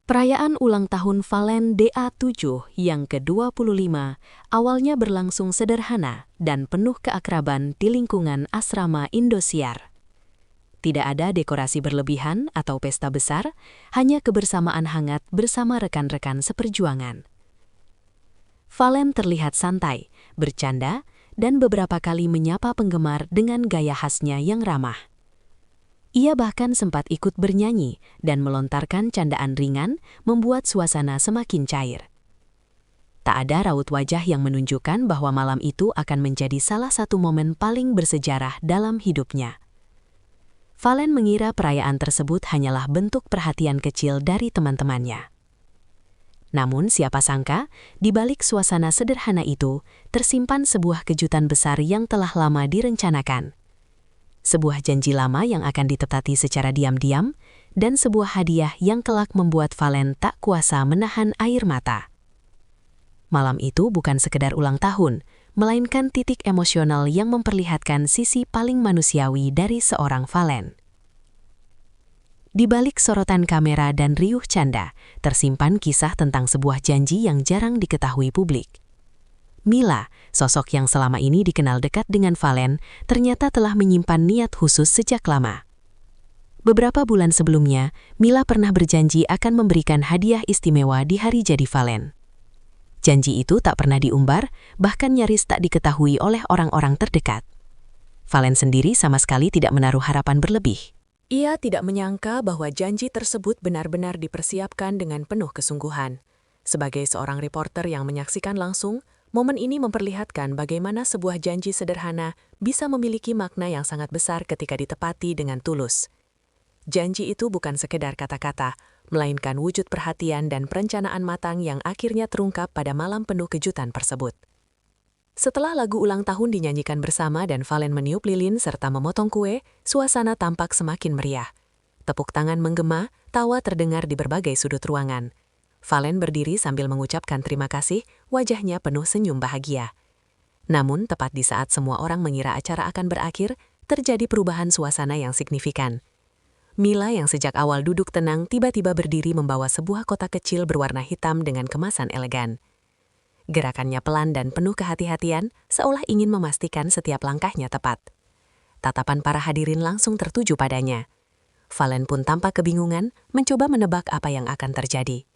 Perayaan ulang tahun Valen DA7 yang ke-25 awalnya berlangsung sederhana dan penuh keakraban di lingkungan asrama Indosiar. Tidak ada dekorasi berlebihan atau pesta besar, hanya kebersamaan hangat bersama rekan-rekan seperjuangan. Valen terlihat santai, bercanda, dan beberapa kali menyapa penggemar dengan gaya khasnya yang ramah. Ia bahkan sempat ikut bernyanyi dan melontarkan candaan ringan, membuat suasana semakin cair. Tak ada raut wajah yang menunjukkan bahwa malam itu akan menjadi salah satu momen paling bersejarah dalam hidupnya. Valen mengira perayaan tersebut hanyalah bentuk perhatian kecil dari teman-temannya. Namun siapa sangka, di balik suasana sederhana itu, tersimpan sebuah kejutan besar yang telah lama direncanakan. Sebuah janji lama yang akan ditepati secara diam-diam, dan sebuah hadiah yang kelak membuat Valen tak kuasa menahan air mata. Malam itu bukan sekedar ulang tahun, melainkan titik emosional yang memperlihatkan sisi paling manusiawi dari seorang Valen. Di balik sorotan kamera dan riuh canda, tersimpan kisah tentang sebuah janji yang jarang diketahui publik. Mila, sosok yang selama ini dikenal dekat dengan Valen, ternyata telah menyimpan niat khusus sejak lama. Beberapa bulan sebelumnya, Mila pernah berjanji akan memberikan hadiah istimewa di hari jadi Valen. Janji itu tak pernah diumbar, bahkan nyaris tak diketahui oleh orang-orang terdekat. Valen sendiri sama sekali tidak menaruh harapan berlebih. Ia tidak menyangka bahwa janji tersebut benar-benar dipersiapkan dengan penuh kesungguhan. Sebagai seorang reporter yang menyaksikan langsung, momen ini memperlihatkan bagaimana sebuah janji sederhana bisa memiliki makna yang sangat besar ketika ditepati dengan tulus. Janji itu bukan sekedar kata-kata, melainkan wujud perhatian dan perencanaan matang yang akhirnya terungkap pada malam penuh kejutan tersebut. Setelah lagu ulang tahun dinyanyikan bersama dan Valen meniup lilin serta memotong kue, suasana tampak semakin meriah. Tepuk tangan menggema, tawa terdengar di berbagai sudut ruangan. Valen berdiri sambil mengucapkan terima kasih, wajahnya penuh senyum bahagia. Namun, tepat di saat semua orang mengira acara akan berakhir, terjadi perubahan suasana yang signifikan. Mila yang sejak awal duduk tenang tiba-tiba berdiri membawa sebuah kotak kecil berwarna hitam dengan kemasan elegan. Gerakannya pelan dan penuh kehati-hatian, seolah ingin memastikan setiap langkahnya tepat. Tatapan para hadirin langsung tertuju padanya. Valen pun tampak kebingungan, mencoba menebak apa yang akan terjadi.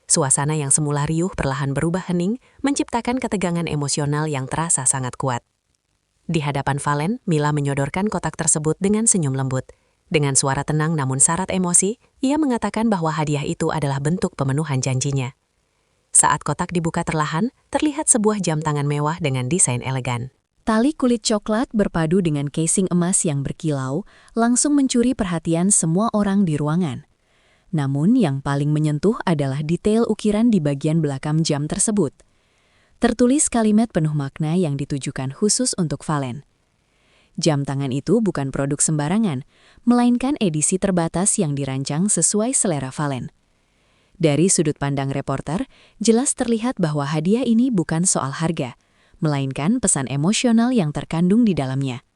Suasana yang semula riuh perlahan berubah hening, menciptakan ketegangan emosional yang terasa sangat kuat. Di hadapan Valen, Mila menyodorkan kotak tersebut dengan senyum lembut. Dengan suara tenang namun syarat emosi, ia mengatakan bahwa hadiah itu adalah bentuk pemenuhan janjinya. Saat kotak dibuka perlahan, terlihat sebuah jam tangan mewah dengan desain elegan. Tali kulit coklat berpadu dengan casing emas yang berkilau, langsung mencuri perhatian semua orang di ruangan. Namun yang paling menyentuh adalah detail ukiran di bagian belakang jam tersebut. Tertulis kalimat penuh makna yang ditujukan khusus untuk Valen. Jam tangan itu bukan produk sembarangan, melainkan edisi terbatas yang dirancang sesuai selera Valen. Dari sudut pandang reporter, jelas terlihat bahwa hadiah ini bukan soal harga, melainkan pesan emosional yang terkandung di dalamnya.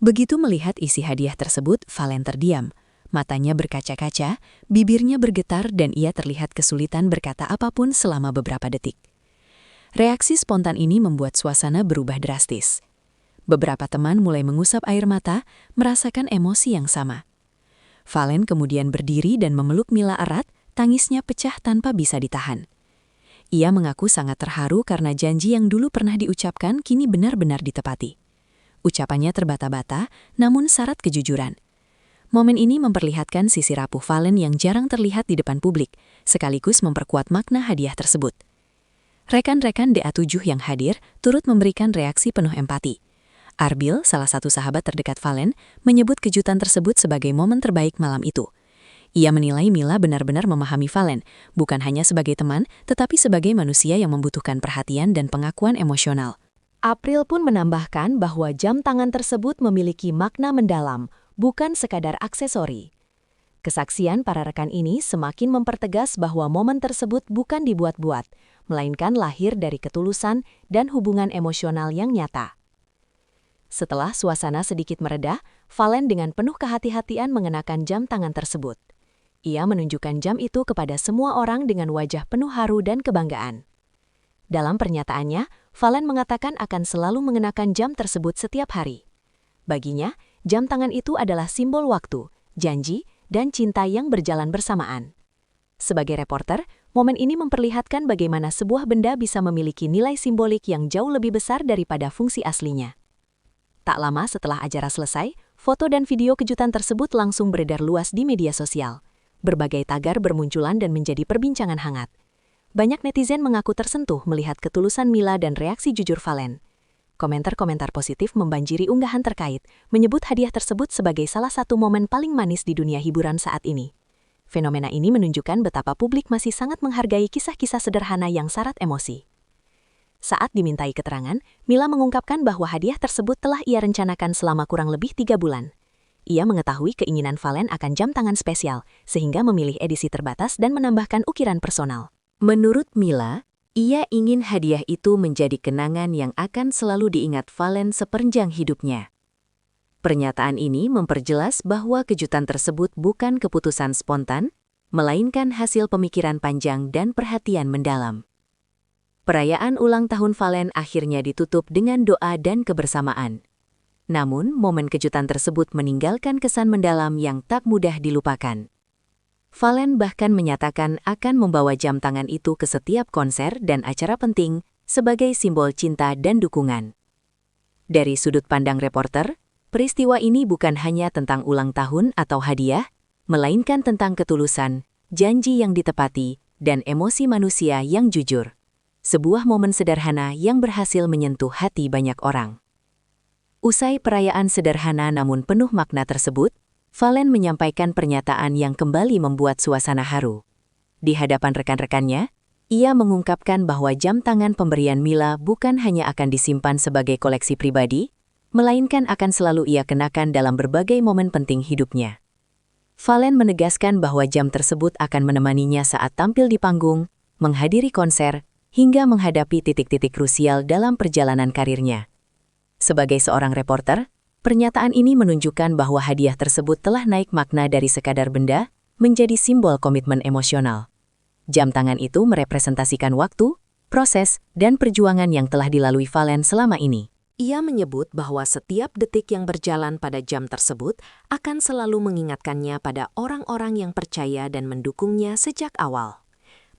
Begitu melihat isi hadiah tersebut, Valen terdiam. Matanya berkaca-kaca, bibirnya bergetar dan ia terlihat kesulitan berkata apapun selama beberapa detik. Reaksi spontan ini membuat suasana berubah drastis. Beberapa teman mulai mengusap air mata, merasakan emosi yang sama. Valen kemudian berdiri dan memeluk Mila erat, tangisnya pecah tanpa bisa ditahan. Ia mengaku sangat terharu karena janji yang dulu pernah diucapkan kini benar-benar ditepati. Ucapannya terbata-bata, namun syarat kejujuran. Momen ini memperlihatkan sisi rapuh Valen yang jarang terlihat di depan publik, sekaligus memperkuat makna hadiah tersebut. Rekan-rekan DA7 yang hadir turut memberikan reaksi penuh empati. Arbil, salah satu sahabat terdekat Valen, menyebut kejutan tersebut sebagai momen terbaik malam itu. Ia menilai Mila benar-benar memahami Valen, bukan hanya sebagai teman, tetapi sebagai manusia yang membutuhkan perhatian dan pengakuan emosional. April pun menambahkan bahwa jam tangan tersebut memiliki makna mendalam, bukan sekadar aksesori. Kesaksian para rekan ini semakin mempertegas bahwa momen tersebut bukan dibuat-buat, melainkan lahir dari ketulusan dan hubungan emosional yang nyata. Setelah suasana sedikit mereda, Valen dengan penuh kehati-hatian mengenakan jam tangan tersebut. Ia menunjukkan jam itu kepada semua orang dengan wajah penuh haru dan kebanggaan. Dalam pernyataannya, Valen mengatakan akan selalu mengenakan jam tersebut setiap hari. Baginya, jam tangan itu adalah simbol waktu, janji, dan cinta yang berjalan bersamaan. Sebagai reporter, momen ini memperlihatkan bagaimana sebuah benda bisa memiliki nilai simbolik yang jauh lebih besar daripada fungsi aslinya. Tak lama setelah acara selesai, foto dan video kejutan tersebut langsung beredar luas di media sosial. Berbagai tagar bermunculan dan menjadi perbincangan hangat. Banyak netizen mengaku tersentuh melihat ketulusan Mila dan reaksi jujur Valen. Komentar-komentar positif membanjiri unggahan terkait, menyebut hadiah tersebut sebagai salah satu momen paling manis di dunia hiburan saat ini. Fenomena ini menunjukkan betapa publik masih sangat menghargai kisah-kisah sederhana yang syarat emosi. Saat dimintai keterangan, Mila mengungkapkan bahwa hadiah tersebut telah ia rencanakan selama kurang lebih 3 bulan. Ia mengetahui keinginan Valen akan jam tangan spesial, sehingga memilih edisi terbatas dan menambahkan ukiran personal. Menurut Mila, ia ingin hadiah itu menjadi kenangan yang akan selalu diingat Valen sepanjang hidupnya. Pernyataan ini memperjelas bahwa kejutan tersebut bukan keputusan spontan, melainkan hasil pemikiran panjang dan perhatian mendalam. Perayaan ulang tahun Valen akhirnya ditutup dengan doa dan kebersamaan. Namun, momen kejutan tersebut meninggalkan kesan mendalam yang tak mudah dilupakan. Valen bahkan menyatakan akan membawa jam tangan itu ke setiap konser dan acara penting sebagai simbol cinta dan dukungan. Dari sudut pandang reporter, peristiwa ini bukan hanya tentang ulang tahun atau hadiah, melainkan tentang ketulusan, janji yang ditepati, dan emosi manusia yang jujur. Sebuah momen sederhana yang berhasil menyentuh hati banyak orang. Usai perayaan sederhana namun penuh makna tersebut, Valen menyampaikan pernyataan yang kembali membuat suasana haru. Di hadapan rekan-rekannya, ia mengungkapkan bahwa jam tangan pemberian Mila bukan hanya akan disimpan sebagai koleksi pribadi, melainkan akan selalu ia kenakan dalam berbagai momen penting hidupnya. Valen menegaskan bahwa jam tersebut akan menemaninya saat tampil di panggung, menghadiri konser, hingga menghadapi titik-titik krusial dalam perjalanan karirnya. Sebagai seorang reporter, pernyataan ini menunjukkan bahwa hadiah tersebut telah naik makna dari sekadar benda menjadi simbol komitmen emosional. Jam tangan itu merepresentasikan waktu, proses, dan perjuangan yang telah dilalui Valen selama ini. Ia menyebut bahwa setiap detik yang berjalan pada jam tersebut akan selalu mengingatkannya pada orang-orang yang percaya dan mendukungnya sejak awal.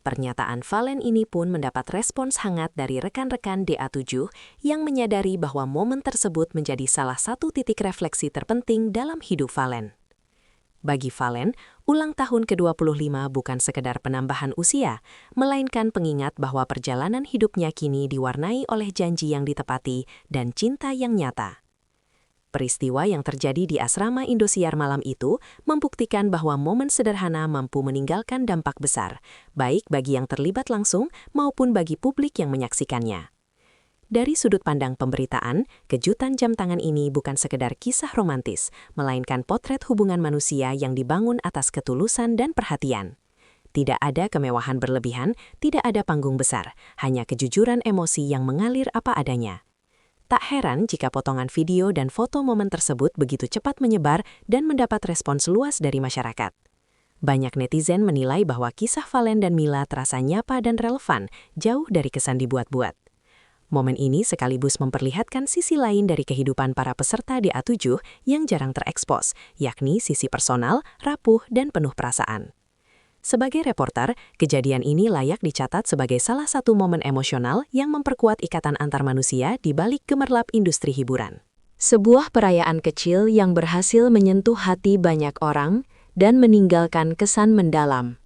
Pernyataan Valen ini pun mendapat respons hangat dari rekan-rekan DA7 yang menyadari bahwa momen tersebut menjadi salah satu titik refleksi terpenting dalam hidup Valen. Bagi Valen, ulang tahun ke-25 bukan sekedar penambahan usia, melainkan pengingat bahwa perjalanan hidupnya kini diwarnai oleh janji yang ditepati dan cinta yang nyata. Peristiwa yang terjadi di asrama Indosiar malam itu membuktikan bahwa momen sederhana mampu meninggalkan dampak besar, baik bagi yang terlibat langsung maupun bagi publik yang menyaksikannya. Dari sudut pandang pemberitaan, kejutan jam tangan ini bukan sekedar kisah romantis, melainkan potret hubungan manusia yang dibangun atas ketulusan dan perhatian. Tidak ada kemewahan berlebihan, tidak ada panggung besar, hanya kejujuran emosi yang mengalir apa adanya. Tak heran jika potongan video dan foto momen tersebut begitu cepat menyebar dan mendapat respons luas dari masyarakat. Banyak netizen menilai bahwa kisah Valen dan Mila terasa nyata dan relevan, jauh dari kesan dibuat-buat. Momen ini sekaligus memperlihatkan sisi lain dari kehidupan para peserta DA7 yang jarang terekspos, yakni sisi personal, rapuh, dan penuh perasaan. Sebagai reporter, kejadian ini layak dicatat sebagai salah satu momen emosional yang memperkuat ikatan antar manusia di balik gemerlap industri hiburan. Sebuah perayaan kecil yang berhasil menyentuh hati banyak orang dan meninggalkan kesan mendalam.